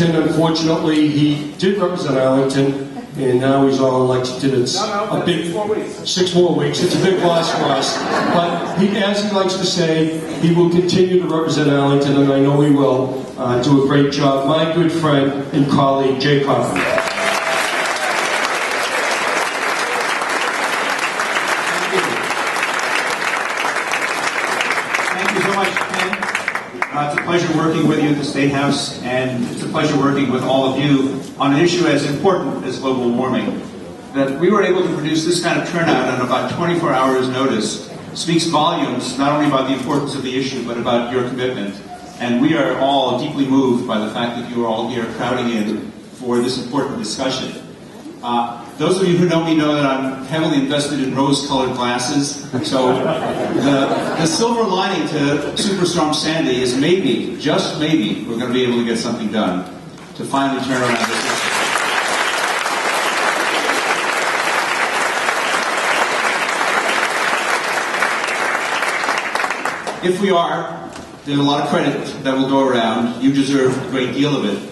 Unfortunately, he did represent Arlington, and now he's all elected. It's a big 4 weeks. 6 more weeks. It's a big loss for us. But he, as he likes to say, he will continue to represent Arlington, and I know he will do a great job. My good friend and colleague, Jay Coffin. Thank you so much, Ken. It's a pleasure working with you at the State House, and it's a pleasure working with all of you on an issue as important as global warming. That we were able to produce this kind of turnout on about 24 hours notice speaks volumes not only about the importance of the issue, but about your commitment. And we are all deeply moved by the fact that you are all here crowding in for this important discussion. Those of you who know me know that I'm heavily invested in rose-colored glasses. So the silver lining to Superstorm Sandy is maybe, just maybe, we're going to be able to get something done to finally turn around this issue. If we are, there's a lot of credit that will go around. You deserve a great deal of it.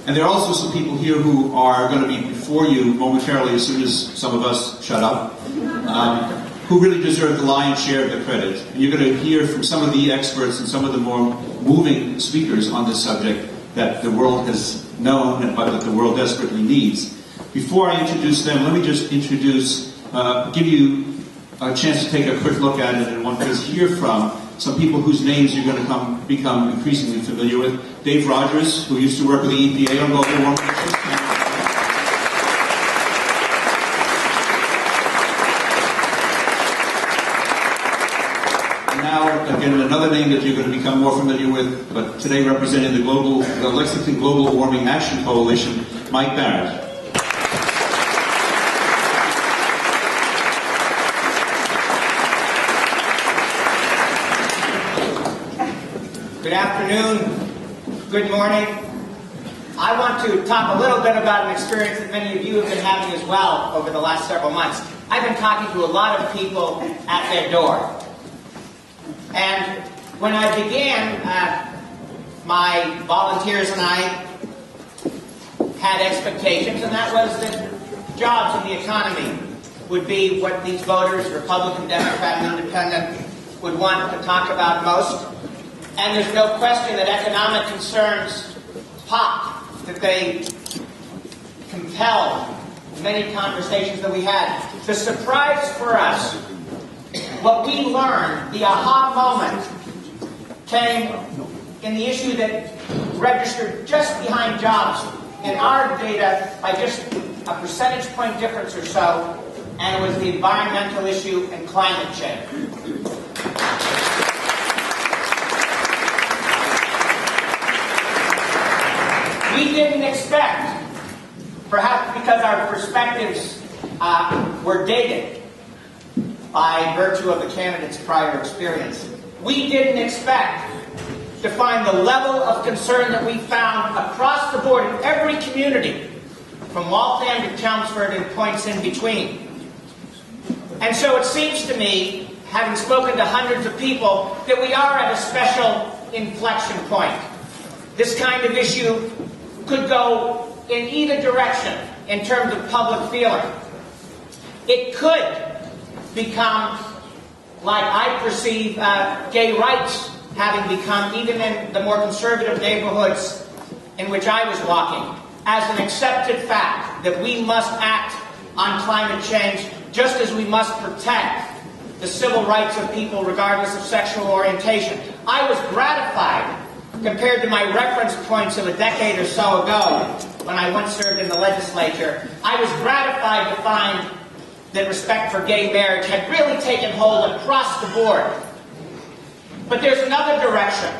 And there are also some people here who are going to be before you momentarily as soon as some of us shut up, who really deserve the lion's share of the credit. And you're going to hear from some of the experts and some of the more moving speakers on this subject that the world has known, but that the world desperately needs. Before I introduce them, let me just give you a chance to take a quick look at it and one place hear from some people whose names you're going to become increasingly familiar with. Dave Rogers, who used to work with the EPA on global warming issues. And now, again, another name that you're going to become more familiar with, but today representing the Lexington Global Warming Action Coalition, Mike Barrett. Good afternoon, good morning. I want to talk a little bit about an experience that many of you have been having as well over the last several months. I've been talking to a lot of people at their door. And when I began, my volunteers and I had expectations, and that was that jobs in the economy would be what these voters, Republican, Democrat, and Independent, would want to talk about most. And there's no question that economic concerns pop, that they compelled many conversations that we had. The surprise for us, what we learned, the aha moment, came in the issue that registered just behind jobs in our data by just a percentage point difference or so, and it was the environmental issue and climate change. We didn't expect, perhaps because our perspectives were dated by virtue of the candidate's prior experience, we didn't expect to find the level of concern that we found across the board in every community, from Waltham to Chelmsford and points in between. And so it seems to me, having spoken to hundreds of people, that we are at a special inflection point. This kind of issue could go in either direction in terms of public feeling. It could become, like I perceive gay rights having become, even in the more conservative neighborhoods in which I was walking, as an accepted fact that we must act on climate change just as we must protect the civil rights of people regardless of sexual orientation. I was gratified, compared to my reference points of a decade or so ago, when I once served in the legislature, I was gratified to find that respect for gay marriage had really taken hold across the board. But there's another direction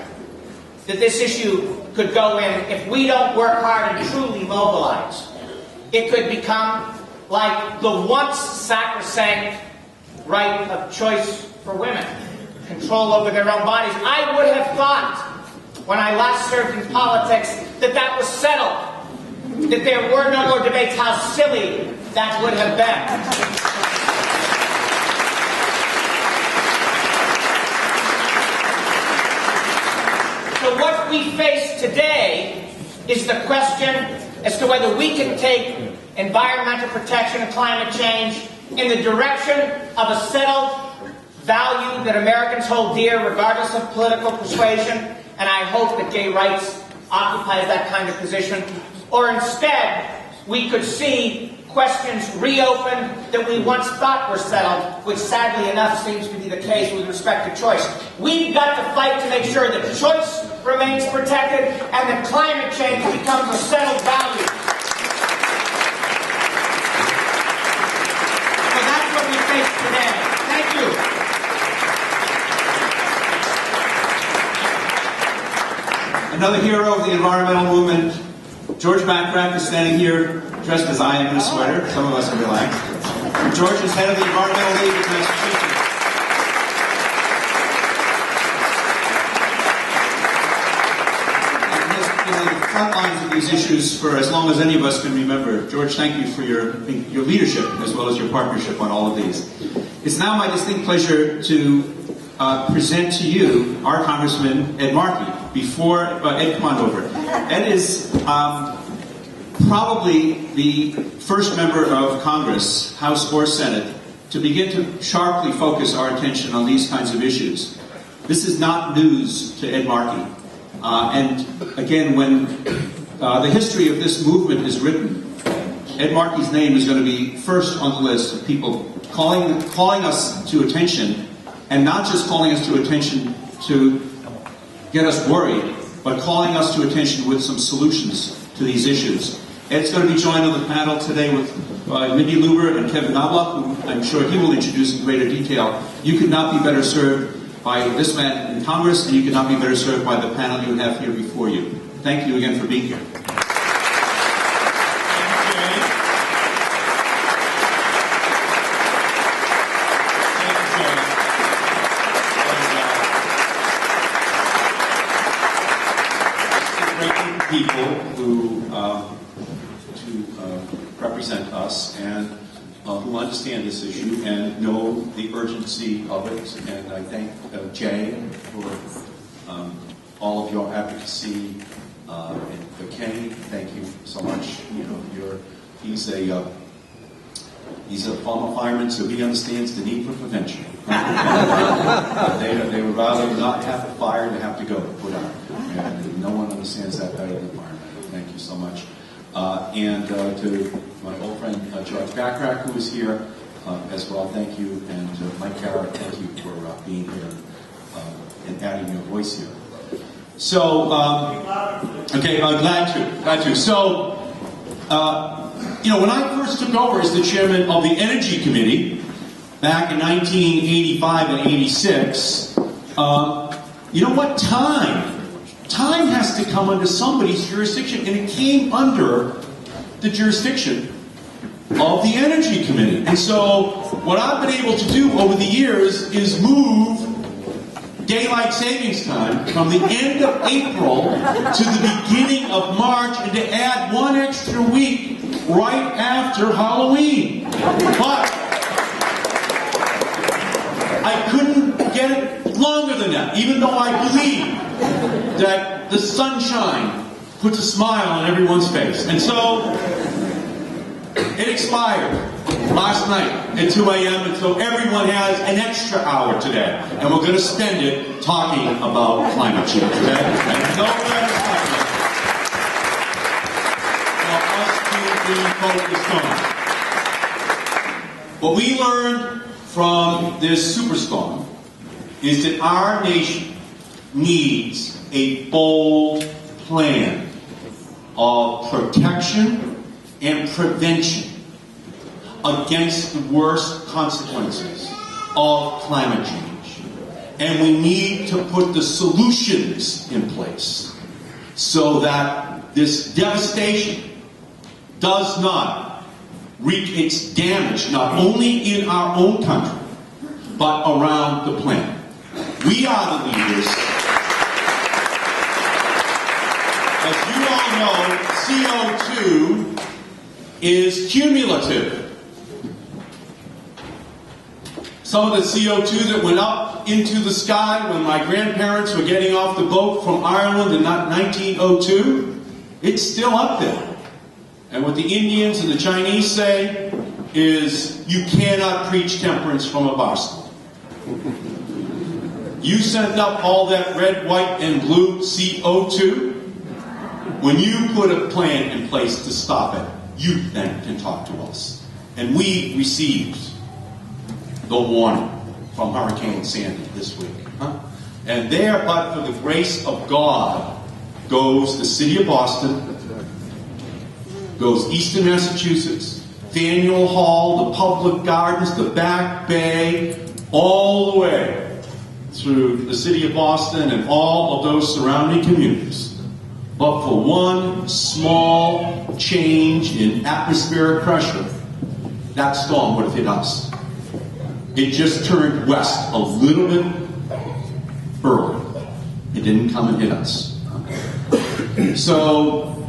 that this issue could go in if we don't work hard and truly mobilize. It could become like the once sacrosanct right of choice for women, control over their own bodies. I would have thought, when I last served in politics, that that was settled, that there were no more debates. How silly that would have been. So what we face today is the question as to whether we can take environmental protection and climate change in the direction of a settled value that Americans hold dear regardless of political persuasion, and I hope that gay rights occupies that kind of position, or instead we could see questions reopened that we once thought were settled, which sadly enough seems to be the case with respect to choice. We've got to fight to make sure that choice remains protected and that climate change becomes a settled value. So that's what we face today. Thank you. Another hero of the environmental movement, George Backrack, is standing here dressed as I am in a sweater. Some of us are relaxed. George is head of the Environmental League of Massachusetts. And he has been on the front lines of these issues for as long as any of us can remember. George, thank you for your leadership as well as your partnership on all of these. It's now my distinct pleasure to present to you our Congressman Ed Markey. Before Ed, come on over. Ed is probably the first member of Congress, House or Senate, to begin to sharply focus our attention on these kinds of issues. This is not news to Ed Markey. And again, when the history of this movement is written, Ed Markey's name is going to be first on the list of people calling us to attention, and not just calling us to attention to get us worried, but calling us to attention with some solutions to these issues. Ed's going to be joined on the panel today with Mindy Luber and Kevin Knobloch, who I'm sure he will introduce in greater detail. You could not be better served by this man in Congress, and you could not be better served by the panel you have here before you. Thank you again for being here. People who represent us and who understand this issue and know the urgency of it. And I thank Jay for all of your advocacy. And Kenny, thank you so much. You know, he's a former fireman, so he understands the need for prevention. They would rather not have a fire than have to go put out. And no one understands that better than firemen. Thank you so much. And to my old friend George Backrack, who is here as well, thank you. And to Mike Carrot, thank you for being here and adding your voice here. So, okay, glad to. So, you know, when I first took over as the chairman of the Energy Committee back in 1985 and 86, you know what? Time has to come under somebody's jurisdiction, and it came under the jurisdiction of the Energy Committee. And so what I've been able to do over the years is move daylight savings time from the end of April to the beginning of March, and to add one extra week right after Halloween. But I couldn't get it longer than that, even though I believe that the sunshine puts a smile on everyone's face. And so it expired last night at 2 a.m. and so everyone has an extra hour today. And we're going to spend it talking about climate change, okay? And no better time for us to be focused on. What we learned from this superstorm is that our nation needs a bold plan of protection and prevention against the worst consequences of climate change. And we need to put the solutions in place so that this devastation does not wreak its damage, not only in our own country, but around the planet. We are the leaders. As you all know, CO2 is cumulative. Some of the CO2 that went up into the sky when my grandparents were getting off the boat from Ireland in 1902 It's still up there. And what the Indians and the Chinese say is, you cannot preach temperance from a bar stool. You sent up all that red, white, and blue CO2. When you put a plan in place to stop it, you then can talk to us. And we received the warning from Hurricane Sandy this week. And there, but for the grace of God, goes the city of Boston, goes Eastern Massachusetts, Faneuil Hall, the public gardens, the Back Bay, all the way through the city of Boston and all of those surrounding communities. But for one small change in atmospheric pressure, that storm would have hit us. It just turned west a little bit early. It didn't come and hit us. So,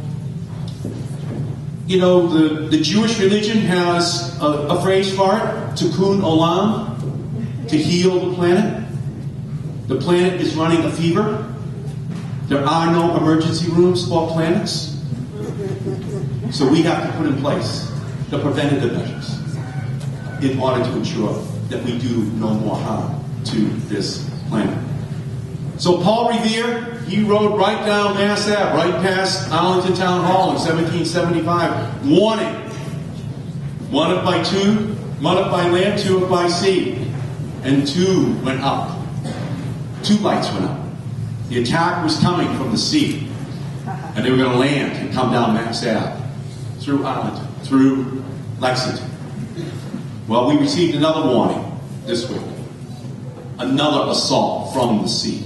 you know, the Jewish religion has a phrase for it, tikkun olam, to heal the planet. The planet is running a fever. There are no emergency rooms for planets. So we have to put in place the preventative measures in order to ensure that we do no more harm to this planet. So Paul Revere, he rode right down Mass Ave, right past Arlington Town Hall in 1775, warning, one up by two, one up by land, two up by sea. And two went up. Two lights went up. The attack was coming from the sea. And they were going to land and come down Mass Ave, through Arlington, through Lexington. Well, we received another warning this week. Another assault from the sea.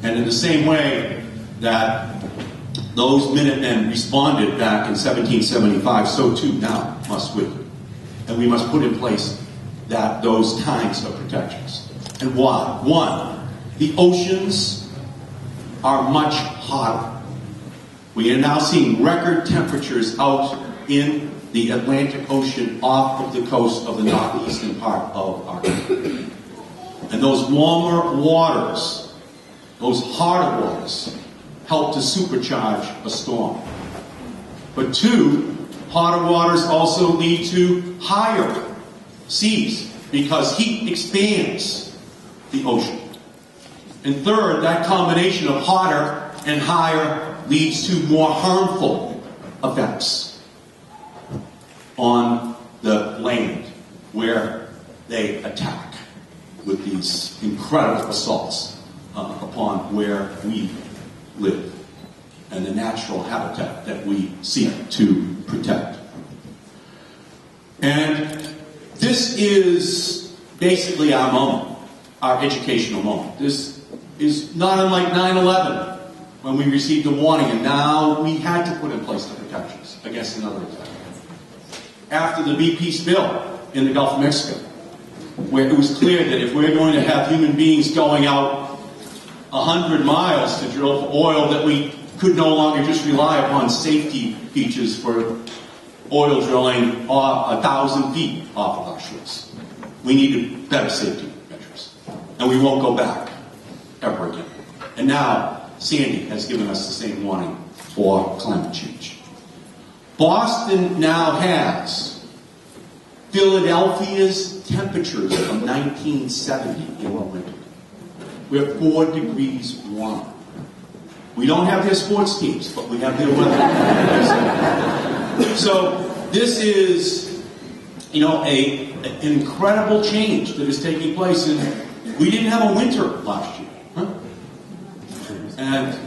And in the same way that those Minutemen responded back in 1775, so too now must we. And we must put in place those kinds of protections. And why? One, the oceans are much hotter. We are now seeing record temperatures out in the Atlantic Ocean off of the coast of the northeastern part of our country. And those warmer waters, those hotter waters, help to supercharge a storm. But two, hotter waters also lead to higher seas because heat expands the ocean. And third, that combination of hotter and higher leads to more harmful effects on the land where they attack with these incredible assaults upon where we live and the natural habitat that we seek to protect. And this is basically our moment, our educational moment. This is not unlike 9/11 when we received a warning and now we had to put in place the protections against another attack. After the BP spill in the Gulf of Mexico, where it was clear that if we're going to have human beings going out 100 miles to drill for oil, that we could no longer just rely upon safety features for oil drilling 1,000 feet off of our shores. We needed better safety measures. And we won't go back ever again. And now, Sandy has given us the same warning for climate change. Boston now has Philadelphia's temperatures of 1970 in the winter. We're 4 degrees warmer. We don't have their sports teams, but we have their weather. So this is, you know, an incredible change that is taking place. And we didn't have a winter last year. And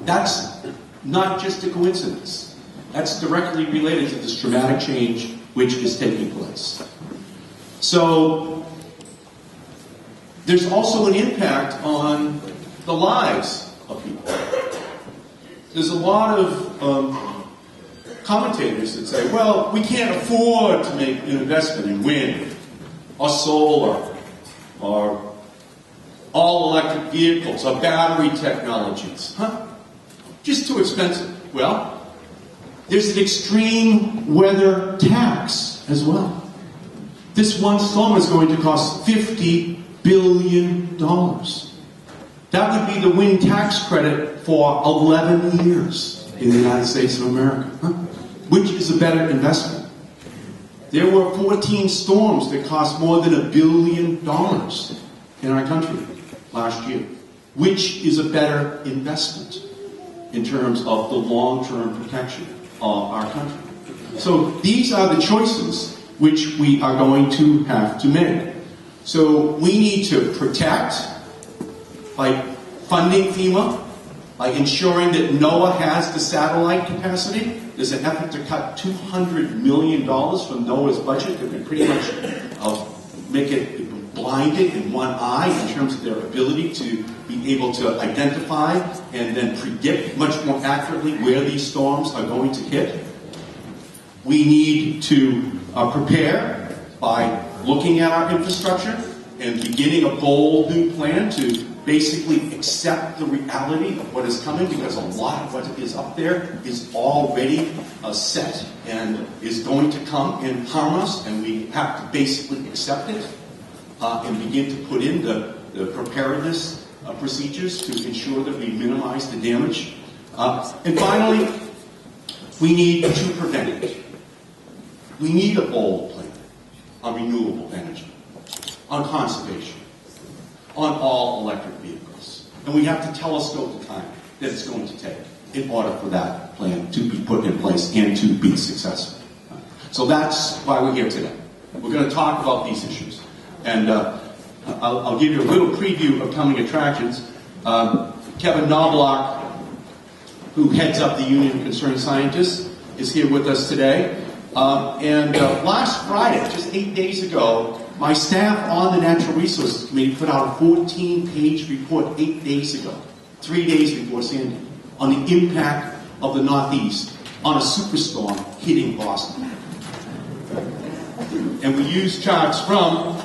that's not just a coincidence. That's directly related to this dramatic change which is taking place. So there's also an impact on the lives of people. There's a lot of commentators that say, well, we can't afford to make an investment in wind or solar or all-electric vehicles or battery technologies. Just too expensive. Well, there's an extreme weather tax as well. This one storm is going to cost $50 billion. That would be the wind tax credit for 11 years. in the United States of America? Huh? Which is a better investment? There were 14 storms that cost more than $1 billion in our country last year. Which is a better investment in terms of the long-term protection of our country? So these are the choices which we are going to have to make. So we need to protect by funding FEMA, by ensuring that NOAA has the satellite capacity. There's an effort to cut $200 million from NOAA's budget that would pretty much make it blinded in one eye in terms of their ability to be able to identify and then predict much more accurately where these storms are going to hit. We need to prepare by looking at our infrastructure and beginning a bold new plan to basically accept the reality of what is coming, because a lot of what is up there is already set and is going to come and harm us, and we have to basically accept it and begin to put in the preparedness procedures to ensure that we minimize the damage. And finally, we need to prevent it. We need a bold plan on renewable energy, on conservation, on all electric vehicles. And we have to telescope the time that it's going to take in order for that plan to be put in place and to be successful. So that's why we're here today. We're going to talk about these issues. And I'll give you a little preview of coming attractions. Kevin Knobloch, who heads up the Union of Concerned Scientists, is here with us today. And last Friday, just 8 days ago, my staff on the Natural Resources Committee put out a 14-page report 8 days ago, 3 days before Sandy, on the impact of the Northeast on a superstorm hitting Boston. And we used charts from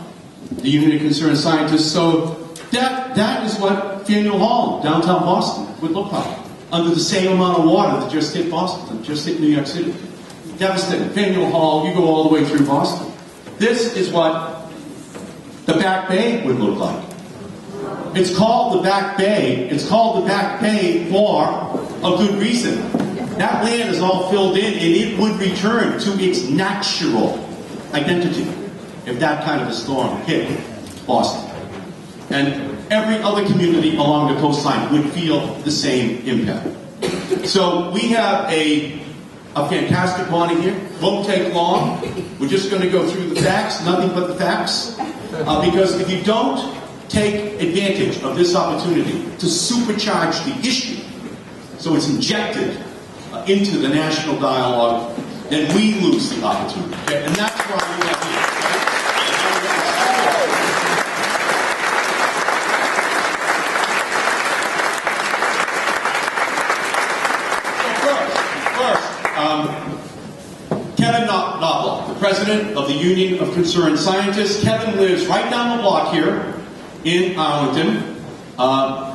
the Union of Concerned Scientists, so that is what Faneuil Hall, downtown Boston, would look like, under the same amount of water that just hit Boston, that just hit New York City. Devastating. Faneuil Hall, you go all the way through Boston. This is what the Back Bay would look like. It's called the Back Bay. It's called the Back Bay for a good reason. That land is all filled in, and it would return to its natural identity if that kind of a storm hit Boston. And every other community along the coastline would feel the same impact. So we have a fantastic morning here. Won't take long. We're just going to go through the facts, nothing but the facts. Because if you don't take advantage of this opportunity to supercharge the issue, so it's injected into the national dialogue, then we lose the opportunity. Okay? And that's why we have here. Kevin Knobloch, the president of the Union of Concerned Scientists. Kevin lives right down the block here in Arlington.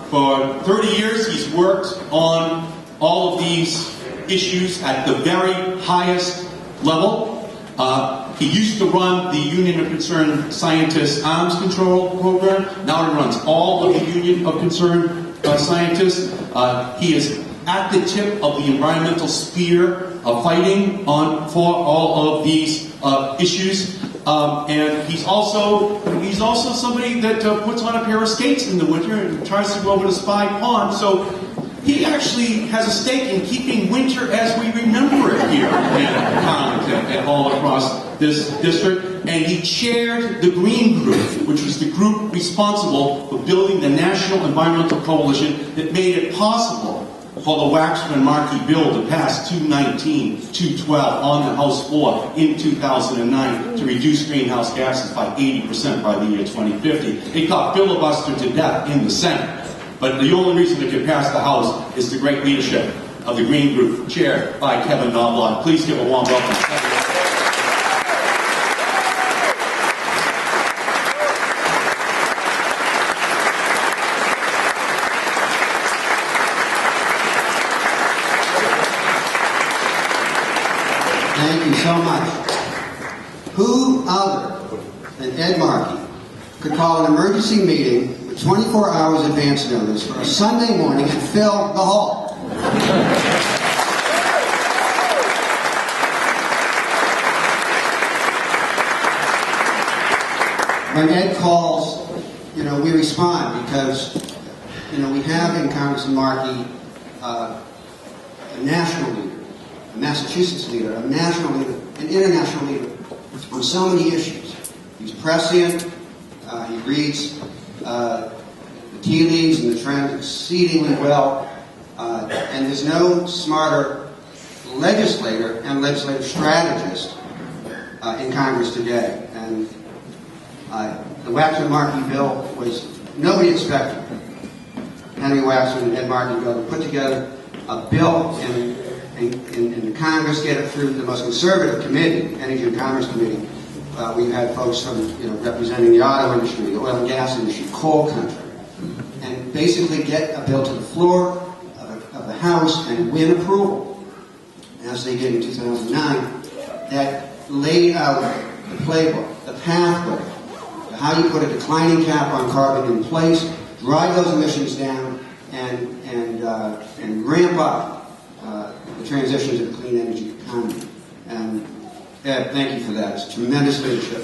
For 30 years, he's worked on all of these issues at the very highest level. He used to run the Union of Concerned Scientists Arms Control Program. Now he runs all of the Union of Concerned Scientists. He is at the tip of the environmental spear of fighting for all of these issues. And he's also somebody that puts on a pair of skates in the winter and tries to go over to Spy Pond. So he actually has a stake in keeping winter as we remember it here in Arlington and all across this district. And he chaired the Green Group, which was the group responsible for building the National Environmental Coalition that made it possible for the Waxman-Markey bill to pass 219-212 on the House floor in 2009 to reduce greenhouse gases by 80% by the year 2050. It got filibustered to death in the Senate. But the only reason it could pass the House is the great leadership of the Green Group, chaired by Kevin Knobloch. Please give a warm welcome. Thank you so much. Who other than Ed Markey could call an emergency meeting with 24 hours advance notice for a Sunday morning and fill the hall? when Ed calls, we respond because, we have in Congressman Markey a national leader, a Massachusetts leader, a national leader, an international leader on so many issues. He's prescient. He reads the tea leaves and the trends exceedingly well. And there's no smarter legislator and legislative strategist in Congress today. And the Waxman-Markey bill was, nobody expected Henry Waxman and Ed Markey to put together a bill in the Congress, get it through the most conservative committee, Energy and Commerce Committee. We've had folks from, representing the auto industry, the oil and gas industry, coal country, and basically get a bill to the floor of the House and win approval, as they did in 2009, that laid out the playbook, the pathway, to how you put a declining cap on carbon in place, drive those emissions down, and ramp up the transition to the clean energy economy. And Ed, thank you for that. It's tremendous leadership.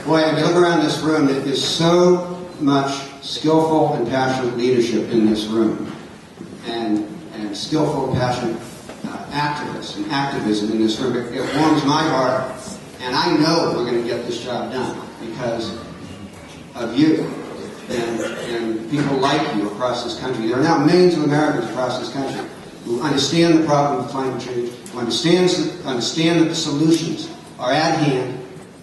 Boy, if you look around this room, there is so much skillful and passionate leadership in this room, and skillful and passionate activists and activism in this room. It warms my heart, and I know we're going to get this job done because of you and people like you across this country. There are now millions of Americans across this country who understand the problem of climate change, who understand that the solutions are at hand,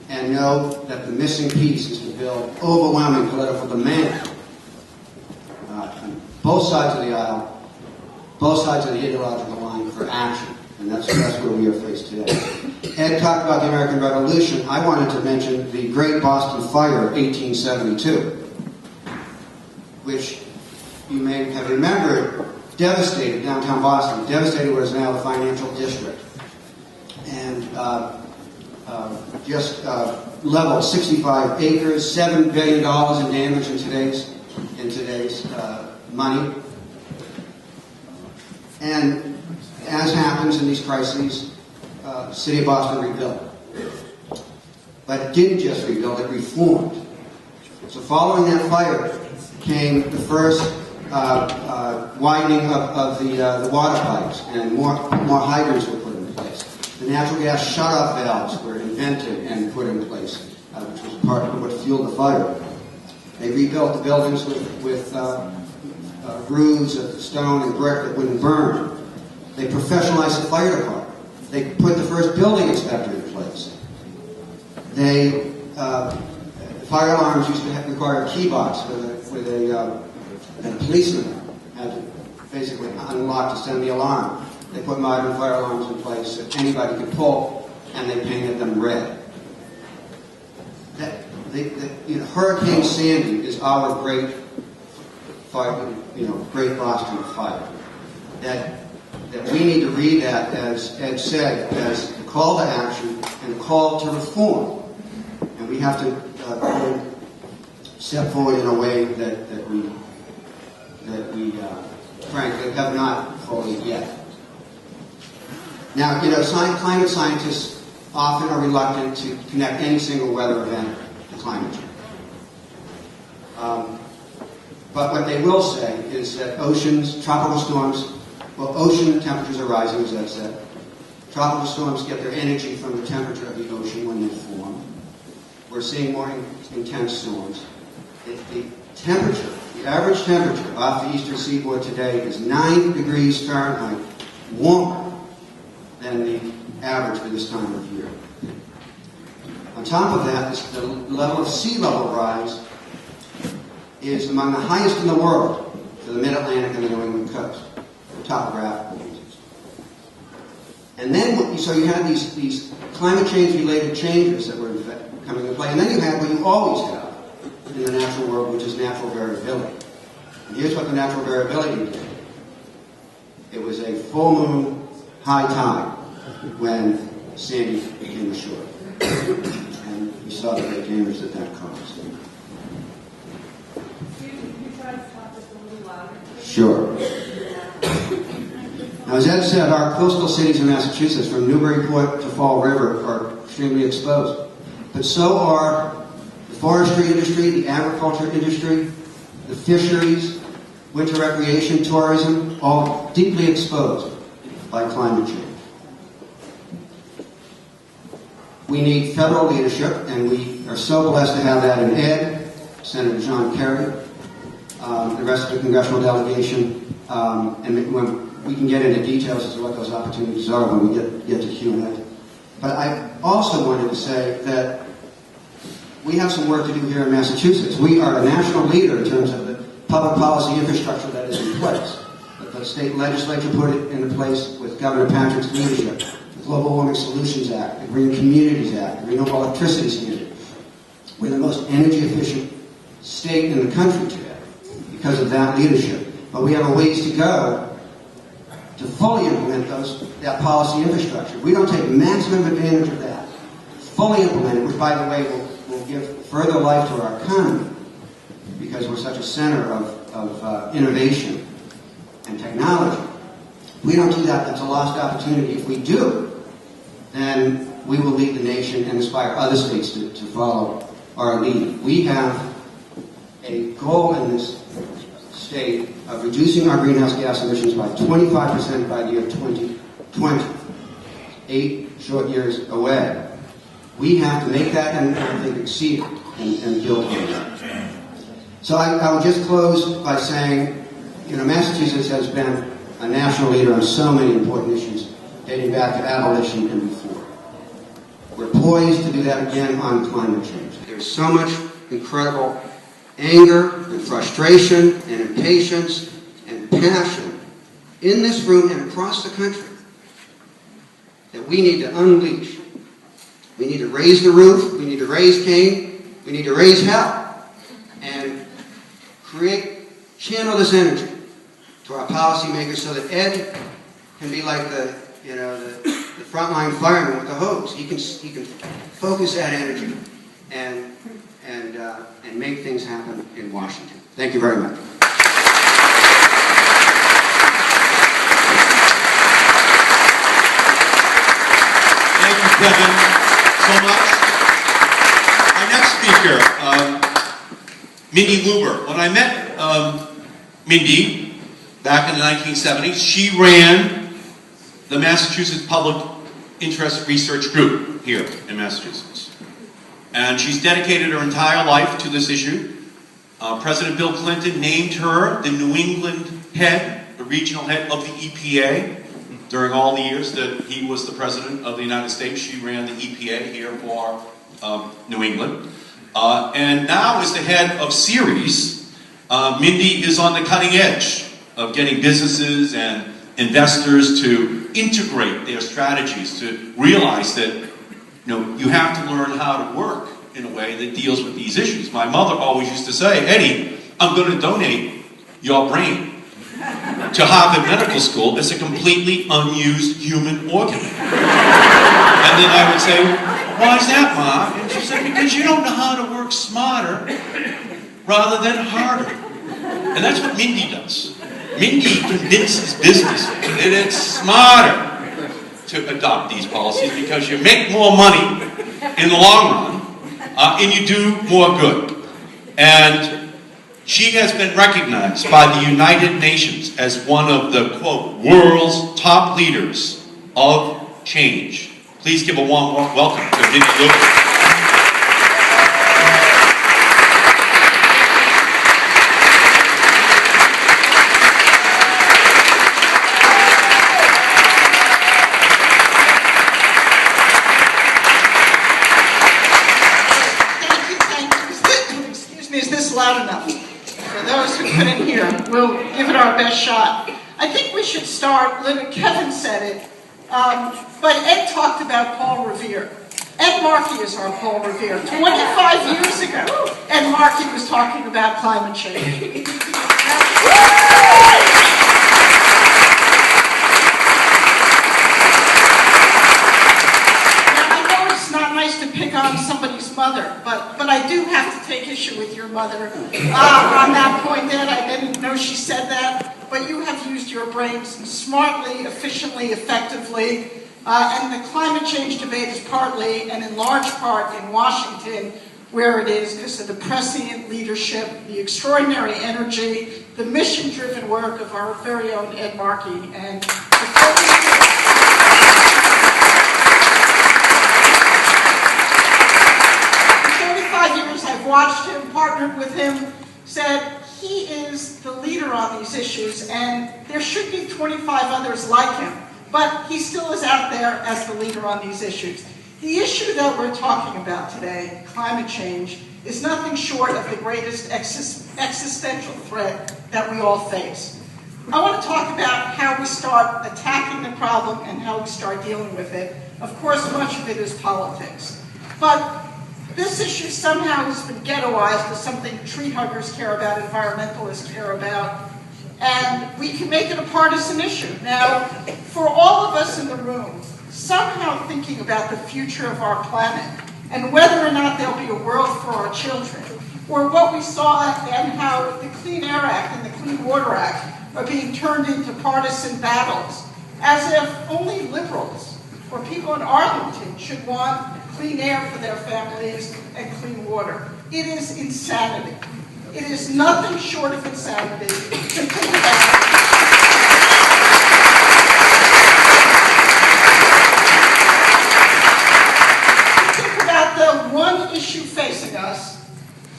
and know that the missing piece is to build overwhelming political demand on both sides of the aisle, both sides of the ideological line for action. And that's where we are faced today. Ed talked about the American Revolution. I wanted to mention the Great Boston Fire of 1872, which you may have remembered devastated downtown Boston, devastated what is now the financial district, and just leveled 65 acres, $7 billion in damage in today's money. And as happens in these crises, the city of Boston rebuilt. But it didn't just rebuild, it reformed. So following that fire came the first widening of the water pipes, and more hydrants were put in place. The natural gas shut-off valves were invented and put in place, which was part of what fueled the fire. They rebuilt the buildings with roofs of stone and brick that wouldn't burn. They professionalized the fire department. They put the first building inspector in place. They fire alarms used to require a key box with a policeman had to basically unlock to send the alarm. They put modern fire alarms in place that anybody could pull, and they painted them red. Hurricane Sandy is our great fire, great Boston fire. That we need to read that, as Ed said, as a call to action and a call to reform. And we have to step forward in a way that we frankly have not fully yet. Now, climate scientists often are reluctant to connect any single weather event to climate change. But what they will say is that tropical storms, ocean temperatures are rising, as Ed said. Tropical storms get their energy from the temperature of the ocean when they form. We're seeing more intense storms. The average temperature off the eastern seaboard today is 9 degrees Fahrenheit warmer than the average for this time of year. On top of that, the level of sea level rise is among the highest in the world for the mid-Atlantic and the New England coast, for topographical reasons. And then, so you have these climate change-related changes that were coming into play, and then you have what you always have in the natural world, which is natural variability. And here's what the natural variability did. It was a full moon, high tide, when Sandy came ashore. And we saw the great damage that caused. Could you try to talk just a little louder? Sure. As Ed said, our coastal cities in Massachusetts, from Newburyport to Fall River, are extremely exposed. But so are the forestry industry, the agriculture industry, the fisheries, winter recreation, tourism, all deeply exposed by climate change. We need federal leadership, and we are so blessed to have that in Ed, Senator John Kerry, the rest of the congressional delegation, and when we can get into details as to what those opportunities are when we get to Q&A. But I also wanted to say that we have some work to do here in Massachusetts. We are a national leader in terms of the public policy infrastructure that is in place. The state legislature put it into place with Governor Patrick's leadership, the Global Warming Solutions Act, the Green Communities Act, the Renewable Electricity Standard. We're the most energy efficient state in the country today because of that leadership. But we have a ways to go to fully implement that policy infrastructure. We don't take maximum advantage of that. Fully implement it, which by the way will give further life to our economy because we're such a center of innovation and technology. If we don't do that, that's a lost opportunity. If we do, then we will lead the nation and inspire other states to follow our lead. We have a goal in this state of reducing our greenhouse gas emissions by 25% by the year 2020. 8 short years away. We have to make that and I think exceed it and build on that. So I will just close by saying, Massachusetts has been a national leader on so many important issues dating back to abolition and before. We're poised to do that again on climate change. There's so much incredible anger and frustration and impatience and passion in this room and across the country that we need to unleash. We need to raise the roof, we need to raise Cain, we need to raise hell, and channel this energy to our policymakers so that Ed can be like the frontline fireman with the hose. He can focus that energy and make things happen in Washington. Thank you very much. Thank you, Kevin, so much. Our next speaker, Mindy Luber. When I met Mindy back in the 1970s, she ran the Massachusetts Public Interest Research Group here in Massachusetts. And she's dedicated her entire life to this issue. President Bill Clinton named her the New England head, the regional head of the EPA. During all the years that he was the president of the United States, she ran the EPA here for New England. And now as the head of Ceres, Mindy is on the cutting edge of getting businesses and investors to integrate their strategies, to realize that you have to learn how to work in a way that deals with these issues. My mother always used to say, Eddie, I'm going to donate your brain to Harvard Medical School as a completely unused human organ. And then I would say, why is that, Mom? And she said, because you don't know how to work smarter rather than harder. And that's what Mindy does. Mindy convinces businesses that it's smarter to adopt these policies because you make more money in the long run and you do more good. And she has been recognized by the United Nations as one of the, quote, world's top leaders of change. Please give a warm welcome to Mindy Luber. Loud enough. For those who couldn't hear, we'll give it our best shot. I think we should start, Kevin said it, but Ed talked about Paul Revere. Ed Markey is our Paul Revere. 25 years ago, Ed Markey was talking about climate change. To pick on somebody's mother, but I do have to take issue with your mother on that point. Ed, I didn't know she said that, but but you have used your brains smartly, efficiently, effectively, and the climate change debate is partly and in large part in Washington, where it is because of the prescient leadership, the extraordinary energy, the mission-driven work of our very own Ed Markey. And I've watched him, partnered with him, said he is the leader on these issues, and there should be 25 others like him, but he still is out there as the leader on these issues. The issue that we're talking about today, climate change, is nothing short of the greatest existential threat that we all face. I want to talk about how we start attacking the problem and how we start dealing with it. Of course, much of it is politics, but this issue somehow has been ghettoized as something tree huggers care about, environmentalists care about, and we can make it a partisan issue. Now, for all of us in the room, somehow thinking about the future of our planet and whether or not there'll be a world for our children, or what we saw and how the Clean Air Act and the Clean Water Act are being turned into partisan battles, as if only liberals or people in Arlington should want clean air for their families and clean water. It is insanity. It is nothing short of insanity to think about. Think about the one issue facing us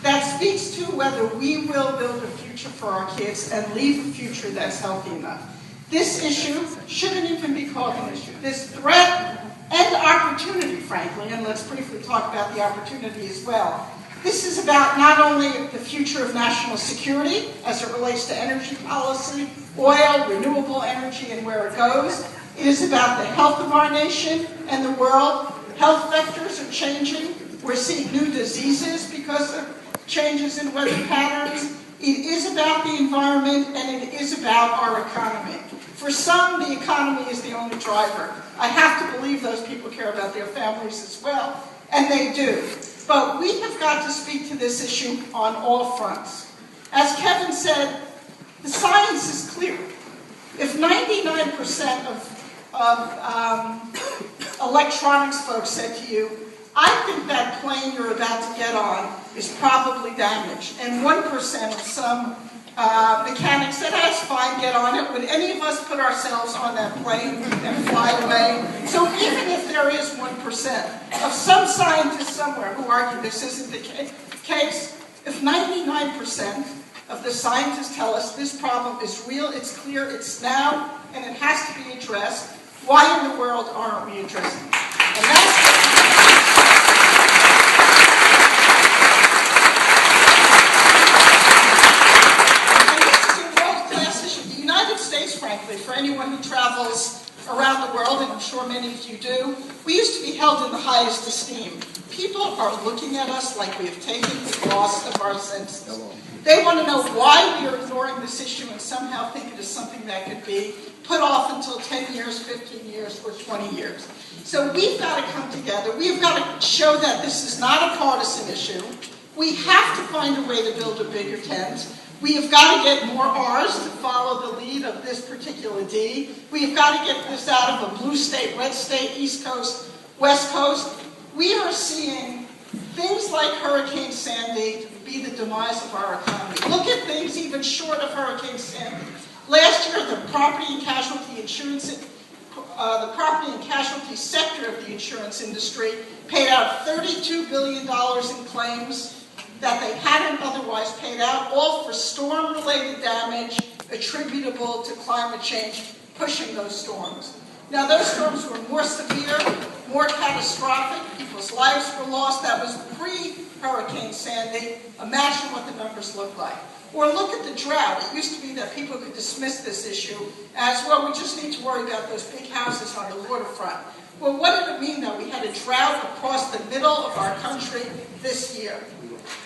that speaks to whether we will build a future for our kids and leave a future that's healthy enough. This issue shouldn't even be called an issue. This threat and opportunity, frankly, and let's briefly talk about the opportunity as well. This is about not only the future of national security as it relates to energy policy, oil, renewable energy, and where it goes. It is about the health of our nation and the world. Health vectors are changing. We're seeing new diseases because of changes in weather patterns. It is about the environment, and it is about our economy. For some, the economy is the only driver. I have to believe those people care about their families as well, and they do. But we have got to speak to this issue on all fronts. As Kevin said, the science is clear. If 99% of electronics folks said to you, I think that plane you're about to get on is probably damaged, and 1% of some mechanic said, that's fine, get on it. Would any of us put ourselves on that plane and fly away? So even if there is 1% of some scientists somewhere who argue this isn't the case, if 99% of the scientists tell us this problem is real, it's clear, it's now, and it has to be addressed, why in the world aren't we addressing it? And that's frankly, for anyone who travels around the world, and I'm sure many of you do, we used to be held in the highest esteem. People are looking at us like we have taken the loss of our senses. They want to know why we are ignoring this issue and somehow think it is something that could be put off until 10 years, 15 years, or 20 years. So we've got to come together. We've got to show that this is not a partisan issue. We have to find a way to build a bigger tent. We have got to get more R's to follow the lead of this particular D. We have got to get this out of a blue state, red state, East Coast, West Coast. We are seeing things like Hurricane Sandy be the demise of our economy. Look at things even short of Hurricane Sandy. Last year, the property and casualty sector of the insurance industry paid out $32 billion in claims that they hadn't otherwise paid out, all for storm-related damage attributable to climate change pushing those storms. Now, those storms were more severe, more catastrophic. People's lives were lost. That was pre-Hurricane Sandy. Imagine what the numbers look like. Or look at the drought. It used to be that people could dismiss this issue as, well, we just need to worry about those big houses on the waterfront. Well, what did it mean that we had a drought across the middle of our country this year?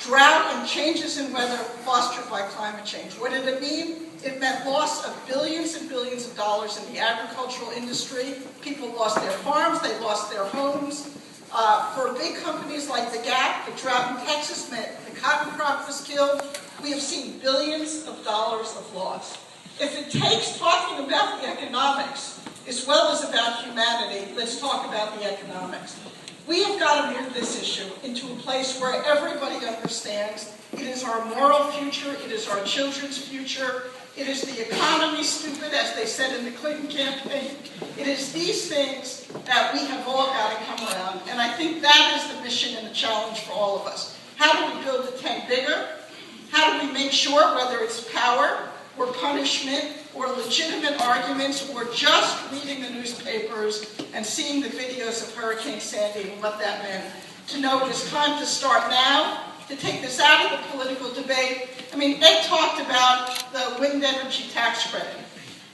Drought and changes in weather fostered by climate change. What did it mean? It meant loss of billions and billions of dollars in the agricultural industry. People lost their farms, they lost their homes. For big companies like the Gap, the drought in Texas meant the cotton crop was killed. We have seen billions of dollars of loss. If it takes talking about the economics as well as about humanity, let's talk about the economics. We have got to move this issue into a place where everybody understands it is our moral future, it is our children's future, it is the economy, stupid, as they said in the Clinton campaign. It is these things that we have all got to come around, and I think that is the mission and the challenge for all of us. How do we build the tent bigger? How do we make sure, whether it's power or punishment or legitimate arguments or just reading the newspapers and seeing the videos of Hurricane Sandy and what that meant, to know it is time to start now, to take this out of the political debate. I mean, Ed talked about the wind energy tax credit.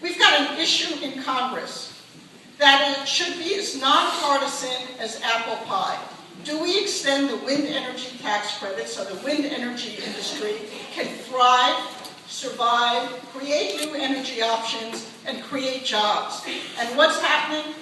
We've got an issue in Congress that it should be as nonpartisan as apple pie. Do we extend the wind energy tax credit so the wind energy industry can thrive, survive, create new energy options, and create jobs? And what's happening?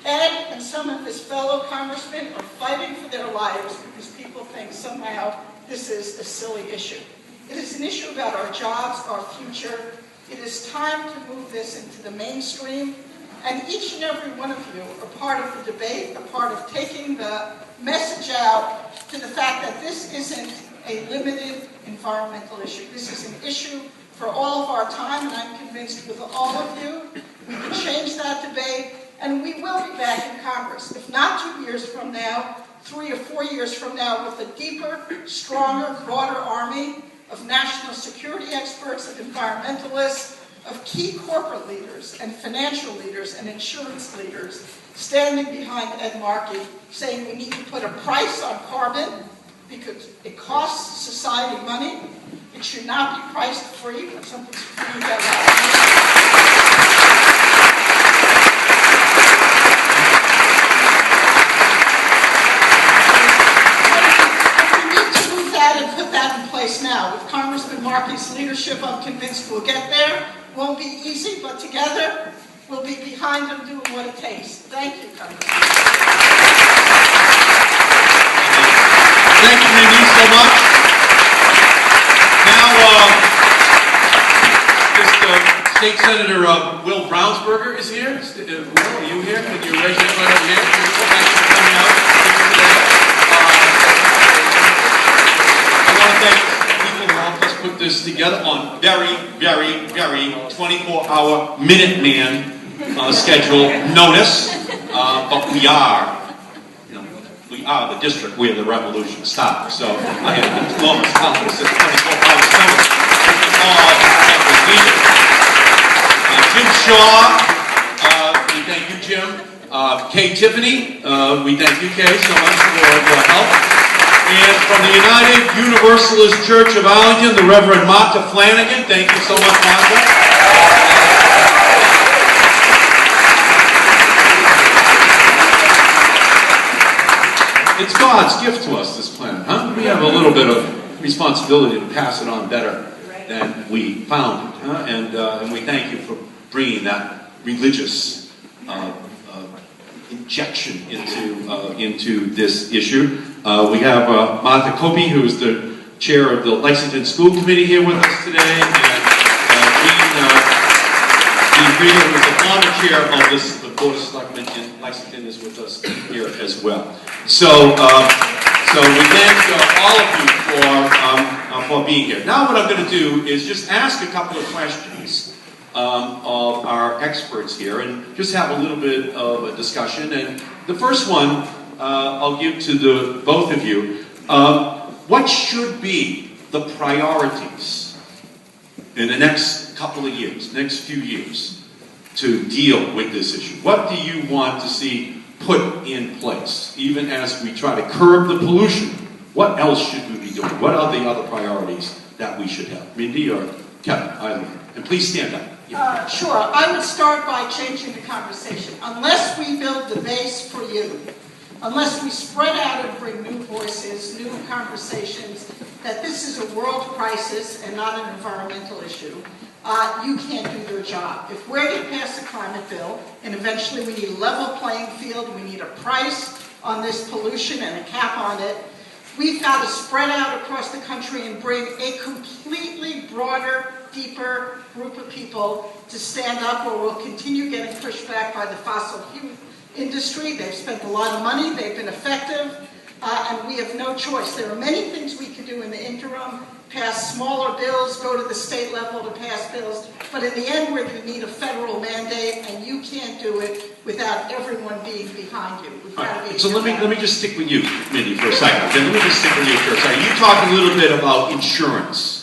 Ed and some of his fellow congressmen are fighting for their lives because people think somehow this is a silly issue. It is an issue about our jobs, our future. It is time to move this into the mainstream. And each and every one of you are part of the debate, a part of taking the message out to the fact that this isn't a limited environmental issue. This is an issue for all of our time, and I'm convinced with all of you, we can change that debate, and we will be back in Congress. If not 2 years from now, 3 or 4 years from now, with a deeper, stronger, broader army of national security experts, of environmentalists, of key corporate leaders and financial leaders and insurance leaders standing behind Ed Markey, saying we need to put a price on carbon because it costs society money. It should not be priced free. When something's free, you get we need to move that and put that in place now. With Congressman Markey's leadership, I'm convinced we'll get there. Won't be easy, but together we'll be behind him doing what it takes. Thank you, Congressman. Thank you, Mindy, so much. Now, State Senator Will Brownsberger is here. Will, are you here? Can you raise your hand over here? Thanks for coming out today. I want to thank people who helped us put this together on very 24-hour Minuteman schedule notice. But we are the district where the revolution stopped. So I have enormous confidence in 24 hours notice. This is all that was needed. Jim Shaw, we thank you, Jim. Kay Tiffany, we thank you, Kay, so much for your help. And from the United Universalist Church of Arlington, the Reverend Martha Flanagan. Thank you so much, Martha. It's God's gift to us, this planet, huh? We have a little bit of responsibility to pass it on better than we found it, huh? And we thank you for bringing that religious injection into this issue. We have Martha Copey, who is the chair of the Lexington School Committee, here with us today, and Dean Green, who is the former chair of this Board of Selectmen in Lexington, is with us here as well. So we thank all of you for being here. Now what I'm going to do is just ask a couple of questions of our experts here and just have a little bit of a discussion. And the first one I'll give to the both of you. What should be the priorities in the next couple of years, next few years, to deal with this issue? What do you want to see put in place, even as we try to curb the pollution? What else should we be doing? What are the other priorities that we should have? Mindy or Kevin, either. And please stand up. Yeah. Sure. I would start by changing the conversation. Unless we build the base for you, unless we spread out and bring new voices, new conversations, that this is a world crisis and not an environmental issue, you can't do your job. If we're going to pass a climate bill, and eventually we need a level playing field, we need a price on this pollution and a cap on it, we've got to spread out across the country and bring a completely broad broader, deeper group of people to stand up, or we'll continue getting pushed back by the fossil fuel industry. They've spent a lot of money, they've been effective, and we have no choice. There are many things we can do in the interim, pass smaller bills, go to the state level to pass bills, but in the end we're going to need a federal mandate, and you can't do it without everyone being behind you. We've got to be So let me just stick with you, Mindy, for a second. Okay, let me just stick with you for a second. You talked a little bit about insurance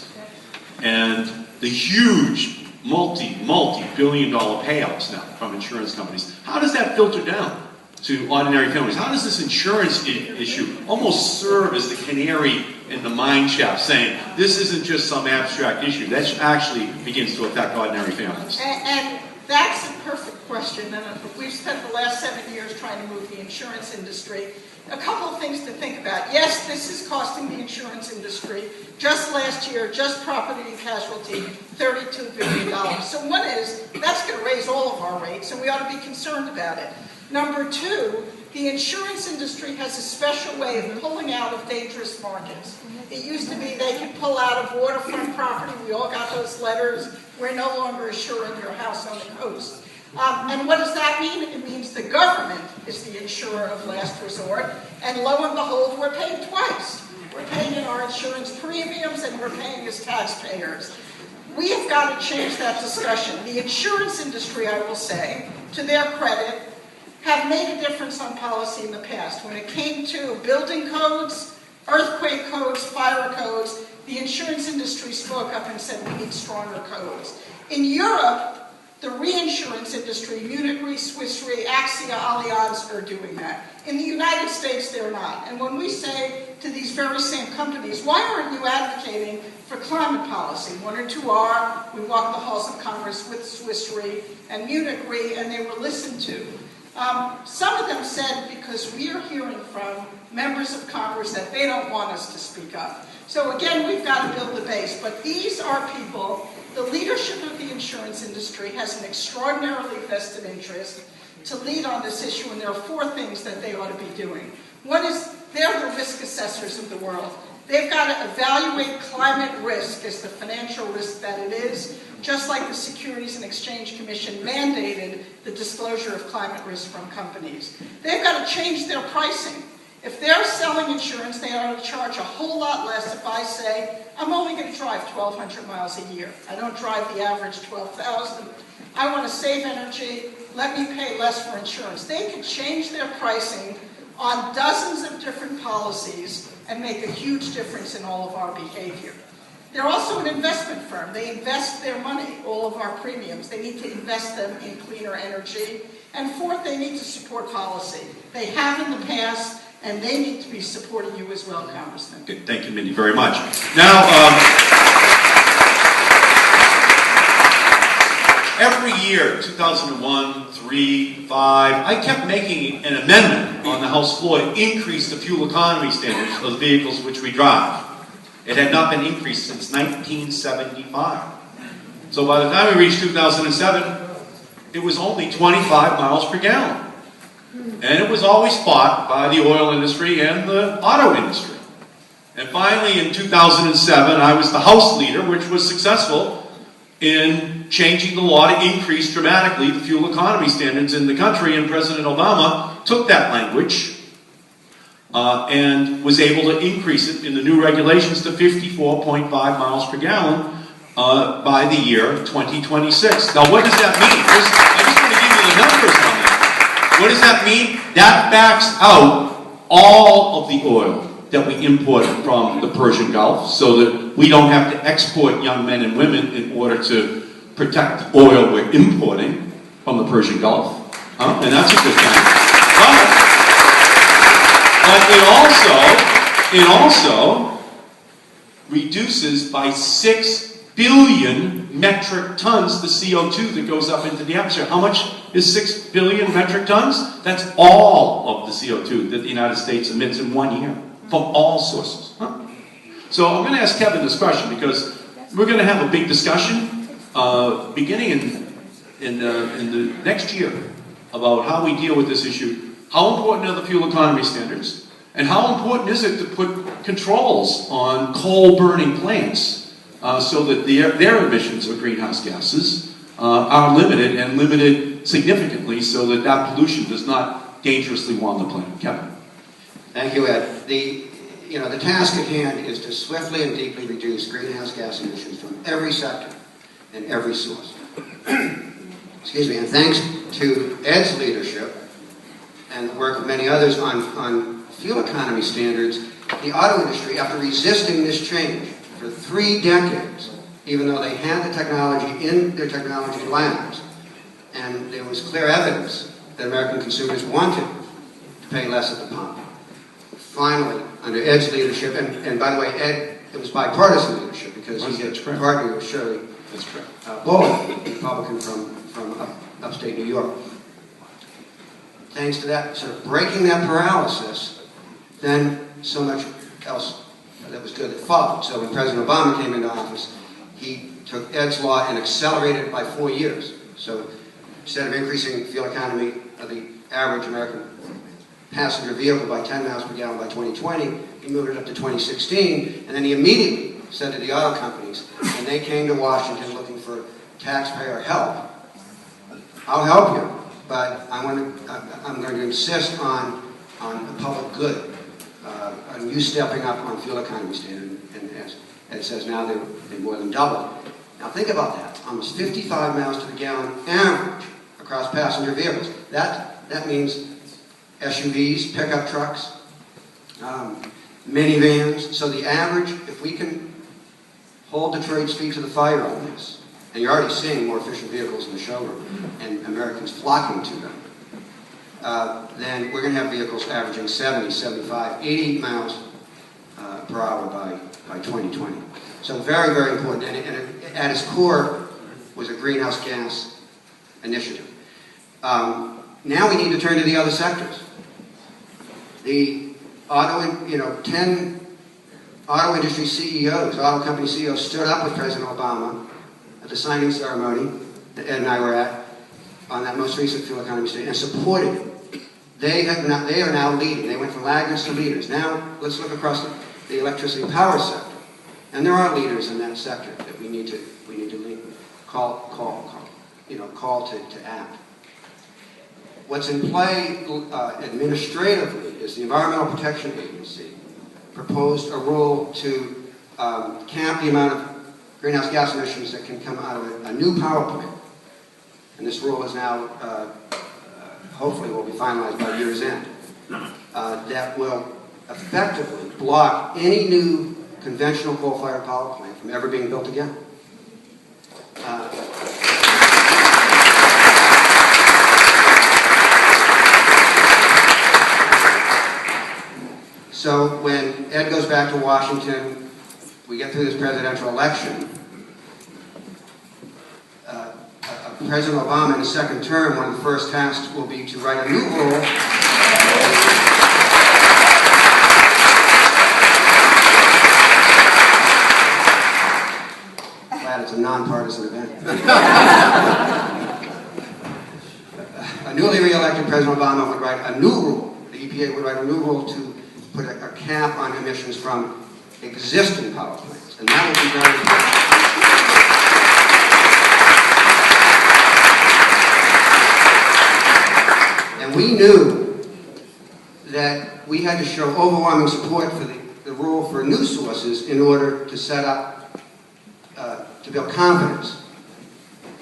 and the huge multi-billion-dollar payouts now from insurance companies. How does that filter down to ordinary families? How does this insurance issue almost serve as the canary in the mine shaft, saying this isn't just some abstract issue, that actually begins to affect ordinary families? And that's a perfect question, and we've spent the last 7 years trying to move the insurance industry. A couple of things to think about. Yes, this is costing the insurance industry, just last year, just property and casualty, $32 billion. So one is, that's going to raise all of our rates, and we ought to be concerned about it. Number two, the insurance industry has a special way of pulling out of dangerous markets. It used to be they could pull out of waterfront property. We all got those letters. We're no longer insuring your house on the coast. And what does that mean? It means the government is the insurer of last resort, and lo and behold, we're paying twice. We're paying in our insurance premiums, and we're paying as taxpayers. We have got to change that discussion. The insurance industry, I will say, to their credit, have made a difference on policy in the past. When it came to building codes, earthquake codes, fire codes, the insurance industry spoke up and said we need stronger codes. In Europe, the reinsurance industry, Munich Re, Swiss Re, Axia, Allianz are doing that. In the United States, they're not. And when we say to these very same companies, why aren't you advocating for climate policy? One or two are. We walked the halls of Congress with Swiss Re and Munich Re, and they were listened to. Some of them said because we are hearing from members of Congress that they don't want us to speak up. So again, we've got to build the base. But these are people, the leadership of the insurance industry has an extraordinarily vested interest to lead on this issue, and there are four things that they ought to be doing. One is they're the risk assessors of the world. They've got to evaluate climate risk as the financial risk that it is, just like the Securities and Exchange Commission mandated the disclosure of climate risk from companies. They've got to change their pricing. If they're selling insurance, they ought to charge a whole lot less if I say, I'm only going to drive 1,200 miles a year. I don't drive the average 12,000. I want to save energy. Let me pay less for insurance. They could change their pricing on dozens of different policies and make a huge difference in all of our behavior. They're also an investment firm. They invest their money, all of our premiums. They need to invest them in cleaner energy. And fourth, they need to support policy. They have in the past, and they need to be supporting you as well, Congressman. Okay, thank you, Mindy, very much. Now, every year, 2001, 3, 5, I kept making an amendment on the House floor to increase the fuel economy standards of the vehicles which we drive. It had not been increased since 1975. So by the time we reached 2007, it was only 25 miles per gallon. And it was always fought by the oil industry and the auto industry. And finally, in 2007, I was the House leader, which was successful in changing the law to increase dramatically the fuel economy standards in the country. And President Obama took that language and was able to increase it in the new regulations to 54.5 miles per gallon by the year 2026. Now, what does that mean? I just want to give you the numbers on that. What does that mean? That backs out all of the oil that we import from the Persian Gulf, so that we don't have to export young men and women in order to protect the oil we're importing from the Persian Gulf. And that's a good thing. But it also reduces by 6 billion metric tons the CO2 that goes up into the atmosphere. How much is 6 billion metric tons? That's all of the CO2 that the United States emits in 1 year from all sources. So I'm going to ask Kevin this question because we're going to have a big discussion beginning in the next year about how we deal with this issue. How important are the fuel economy standards? And how important is it to put controls on coal-burning plants so that their emissions of greenhouse gases are limited, and limited significantly, so that that pollution does not dangerously warm the planet. Kevin. Thank you, Ed. The task at hand is to swiftly and deeply reduce greenhouse gas emissions from every sector and every source. Excuse me, and thanks to Ed's leadership and the work of many others on fuel economy standards, the auto industry, after resisting this change for 3 decades, even though they had the technology in their technology labs, and there was clear evidence that American consumers wanted to pay less at the pump. Finally, under Ed's leadership, and by the way, Ed, it was bipartisan leadership because he had partnered with Shirley Bullock, Republican from upstate New York. Thanks to that, sort of breaking that paralysis, then so much else that was good that followed. So when President Obama came into office, he took Ed's law and accelerated it by 4 years. So instead of increasing fuel economy of the average American passenger vehicle by 10 miles per gallon by 2020, he moved it up to 2016, and then he immediately said to the auto companies, and they came to Washington looking for taxpayer help, I'll help you, but I'm going to insist on the public good, on you stepping up on fuel economy standard, and as Ed says now, they more than doubled. Now think about that, almost 55 miles to the gallon average across passenger vehicles. That means SUVs, pickup trucks, minivans. So the average, if we can hold Detroit's feet to the fire on this, and you're already seeing more efficient vehicles in the showroom, and Americans flocking to them, then we're going to have vehicles averaging 70, 75, 80 miles per hour by 2020. So very, very important. And at its core was a greenhouse gas initiative. Now we need to turn to the other sectors. The 10 auto industry CEOs, auto company CEOs stood up with President Obama at the signing ceremony that Ed and I were at on that most recent fuel economy statement and supported it. They are now leading. They went from laggards to leaders. Now let's look across the electricity and power sector. And there are leaders in that sector that we need to lead, call to act. What's in play administratively is the Environmental Protection Agency proposed a rule to cap the amount of greenhouse gas emissions that can come out of a new power plant. And this rule is now, hopefully will be finalized by year's end. That will effectively block any new conventional coal-fired power plant from ever being built again. So when Ed goes back to Washington, we get through this presidential election, President Obama in his second term, one of the first tasks will be to write a new rule glad it's a nonpartisan event. A newly re-elected President Obama would write a new rule. The EPA would write a new rule to put a cap on emissions from existing power plants. And that would be very important. And we knew that we had to show overwhelming support for the rule for new sources in order to set up, to build confidence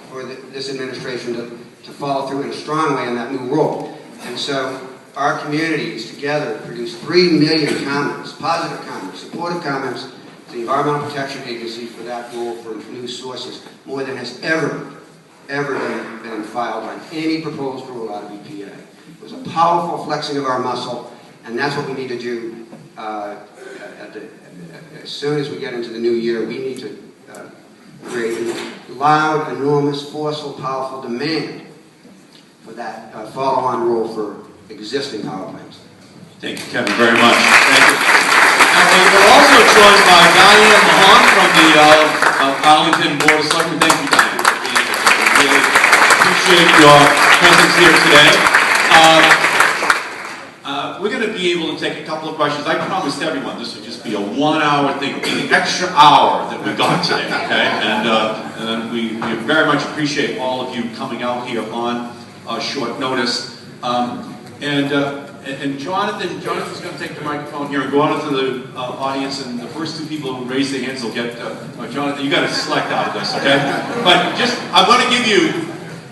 for this administration to follow through in a strong way on that new rule. And so our communities together produced 3 million comments, positive comments, supportive comments to the Environmental Protection Agency for that rule for new sources, more than has ever been filed on any proposed rule out of EPA. It was a powerful flexing of our muscle, and that's what we need to do as soon as we get into the new year. We need to create a loud, enormous, forceful, powerful demand for that follow-on rule for existing power plants. Thank you, Kevin, very much. Thank you. And we're also joined by Diane Mahan from the Arlington Board of Selectmen. Thank you, Diane, for being here. We really appreciate your presence here today. We're going to be able to take a couple of questions. I promised everyone this would just be be a 1 hour thing, the extra hour that we got today, okay? And we very much appreciate all of you coming out here on short notice. And Jonathan's going to take the microphone here and go out into the audience, and the first two people who raise their hands will get, Jonathan, you got to select out of this, okay? But just, I want to give you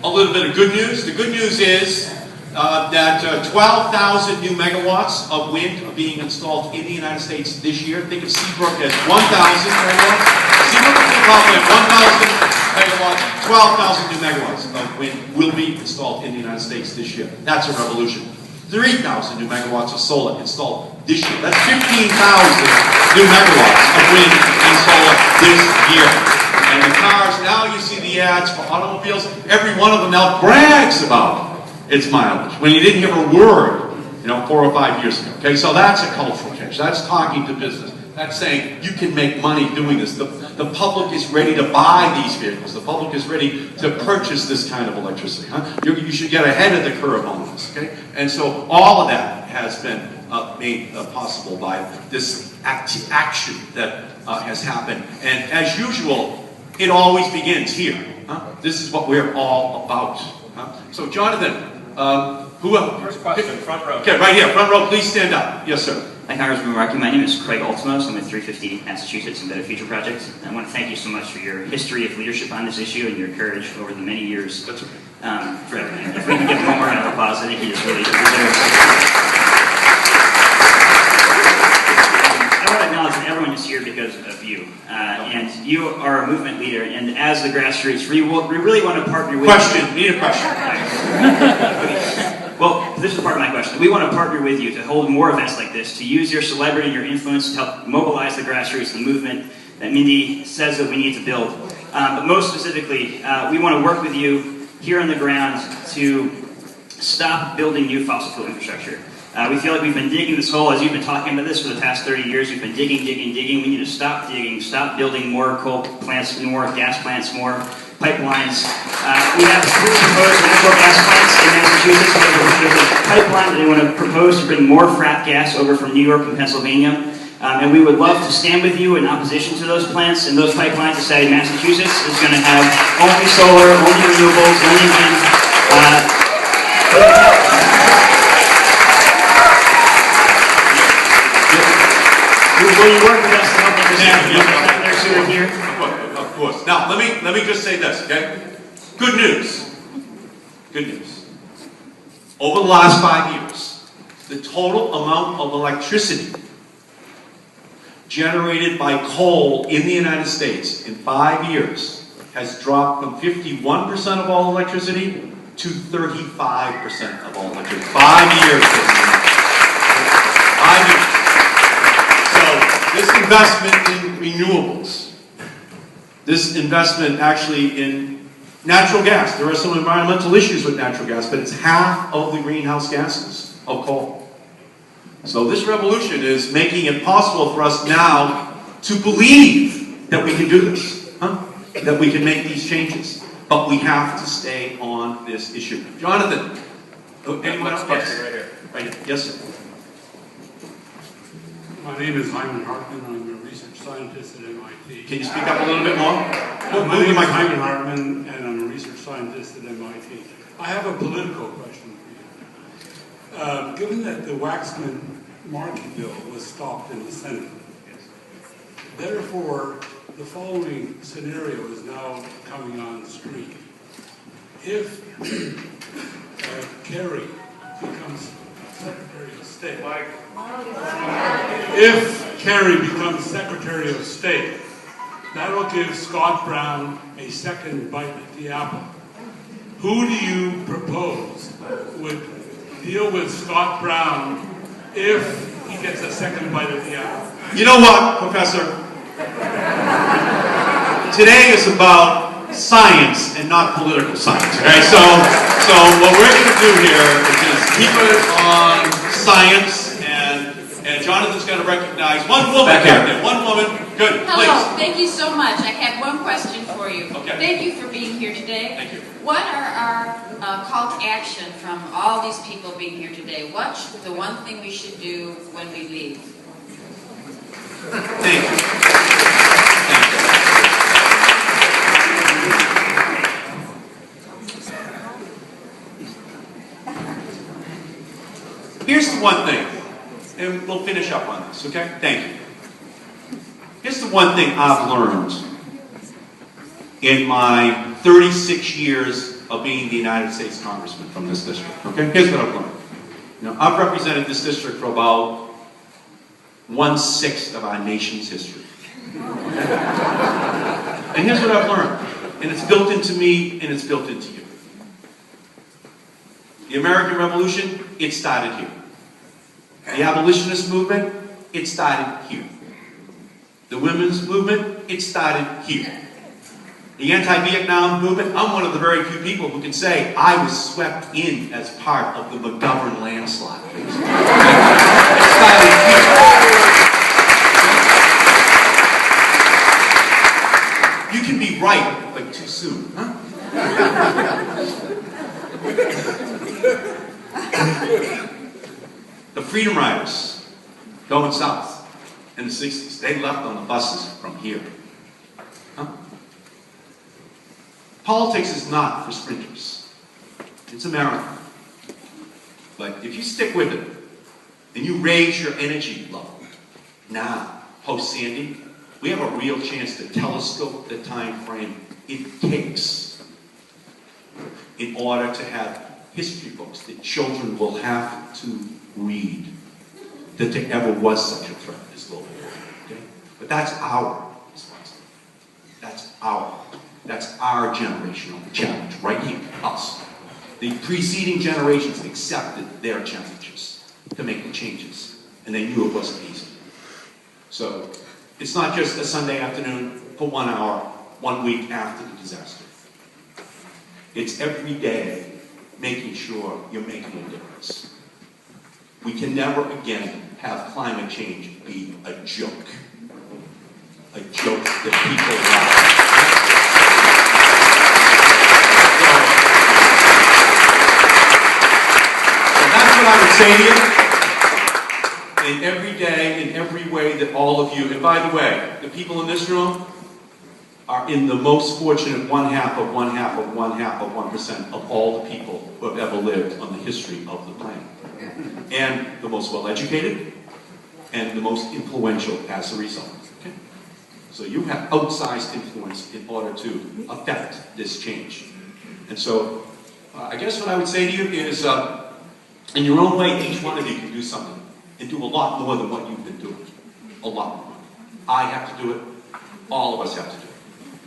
a little bit of good news. The good news is that 12,000 new megawatts of wind are being installed in the United States this year. Think of Seabrook as 1,000 megawatts. Seabrook is probably 1,000 megawatts, 12,000 new megawatts of wind will be installed in the United States this year. That's a revolution. 3,000 new megawatts of solar installed this year. That's 15,000 new megawatts of wind and solar this year. And the cars, now you see the ads for automobiles, every one of them now brags about its mileage, when you didn't hear a word, 4 or 5 years ago. Okay, so that's a cultural change. That's talking to business. That's saying you can make money doing this. The public is ready to buy these vehicles. The public is ready to purchase this kind of electricity. You should get ahead of the curve on this. Okay, and so all of that has been made possible by this action that has happened. And as usual, it always begins here. This is what we're all about. So, Jonathan. Who else? First question, front row. Okay, right here, front row, please stand up. Yes, sir. Hi, Congressman Markey. My name is Craig Altimos. I'm with 350 Massachusetts and Better Future Project. I want to thank you so much for your history of leadership on this issue and your courage over the many years. That's okay. For everything. If we can give one more round of applause, I think he just really deserves. I want to acknowledge that everyone is here because of you. And you are a movement leader, and as the grassroots, we really want to partner with Question, need a question. Well, this is part of my question. We want to partner with you to hold more events like this, to use your celebrity and your influence to help mobilize the grassroots, the movement that Mindy says that we need to build. But most specifically, we want to work with you here on the ground to stop building new fossil fuel infrastructure. We feel like we've been digging this hole, as you've been talking about this for the past 30 years. We've been digging. We need to stop digging, stop building more coal plants, more gas plants, more pipelines. We have three proposed natural gas plants in Massachusetts. There's a pipeline that they want to propose to bring more frack gas over from New York and Pennsylvania. And we would love to stand with you in opposition to those plants and those pipelines to say Massachusetts is going to have only solar, only renewables, only wind. Will you work with us to help us here? Of course. Now, let me just say this, okay? Good news. Good news. Over the last 5 years, the total amount of electricity generated by coal in the United States in 5 years has dropped from 51% of all electricity to 35% of all electricity. 5 years. 5 years. This investment in renewables, this investment actually in natural gas, there are some environmental issues with natural gas, but it's half of the greenhouse gases of coal. So this revolution is making it possible for us now to believe that we can do this, that we can make these changes. But we have to stay on this issue. Jonathan, anyone else? Yes. Right here. Right here. Yes, sir. My name is Hyman Hartman. I'm a research scientist at MIT. Can you speak up a little bit more? My name is Hyman Hartman, and I'm a research scientist at MIT. I have a political question for you. Given that the Waxman-Markey bill was stopped in the Senate, therefore the following scenario is now coming on the screen. If Kerry becomes Secretary of State, if Kerry becomes Secretary of State, that'll give Scott Brown a second bite at the apple. Who do you propose would deal with Scott Brown if he gets a second bite at the apple? You know what, Professor? Today is about science and not political science, okay? So what we're going to do here is just keep it on science, and Jonathan's going to recognize one woman back there. One woman. Good. Hello. Please. Thank you so much. I have one question for you. Okay. Thank you for being here today. Thank you. What are our call to action from all these people being here today? What's the one thing we should do when we leave? Thank you. Here's the one thing, and we'll finish up on this, okay? Thank you. Here's the one thing I've learned in my 36 years of being the United States Congressman from this district, okay? Here's what I've learned. You know, I've represented this district for about 1/6 of our nation's history. And here's what I've learned, and it's built into me, and it's built into you. The American Revolution, it started here. The abolitionist movement, it started here. The women's movement, it started here. The anti-Vietnam movement, I'm one of the very few people who can say I was swept in as part of the McGovern landslide. It started here. You can be right, but too soon, huh? The Freedom Riders going south in the 60s, they left on the buses from here. Huh? Politics is not for sprinters. It's a marathon. But if you stick with it, and you raise your energy level, now, post-Sandy, we have a real chance to telescope the time frame it takes in order to have history books that children will have to read, that there ever was such a threat as global warming. Okay? But that's our responsibility. That's our generational challenge, right here, us. The preceding generations accepted their challenges to make the changes, and they knew it wasn't easy. So it's not just a Sunday afternoon for 1 hour, 1 week after the disaster. It's every day making sure you're making a difference. We can never again have climate change be a joke. A joke that people laugh. So that's what I would say to you. In every day, in every way that all of you, and by the way, the people in this room are in the most fortunate 1/2 of 1/2 of 1/2 of 1% of all the people who have ever lived on the history of the planet. And the most well-educated, and the most influential as a result. Okay? So you have outsized influence in order to affect this change. And so, I guess what I would say to you is, in your own way, each one of you can do something, and do a lot more than what you've been doing. A lot more. I have to do it. All of us have to do it.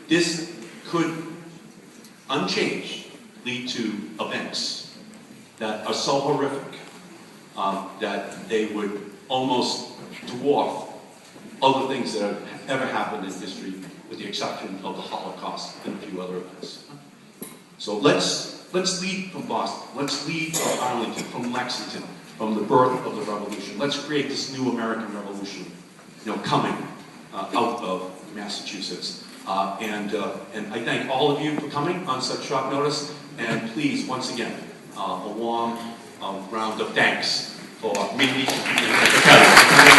This could, unchanged, lead to events that are so horrific that they would almost dwarf other things that have ever happened in history, with the exception of the Holocaust and a few other events. So let's lead from Boston. Let's lead from Arlington, from Lexington, from the birth of the revolution. Let's create this new American Revolution, coming out of Massachusetts. And I thank all of you for coming on such short notice. And please, once again, a warm round of thanks for Mindy and the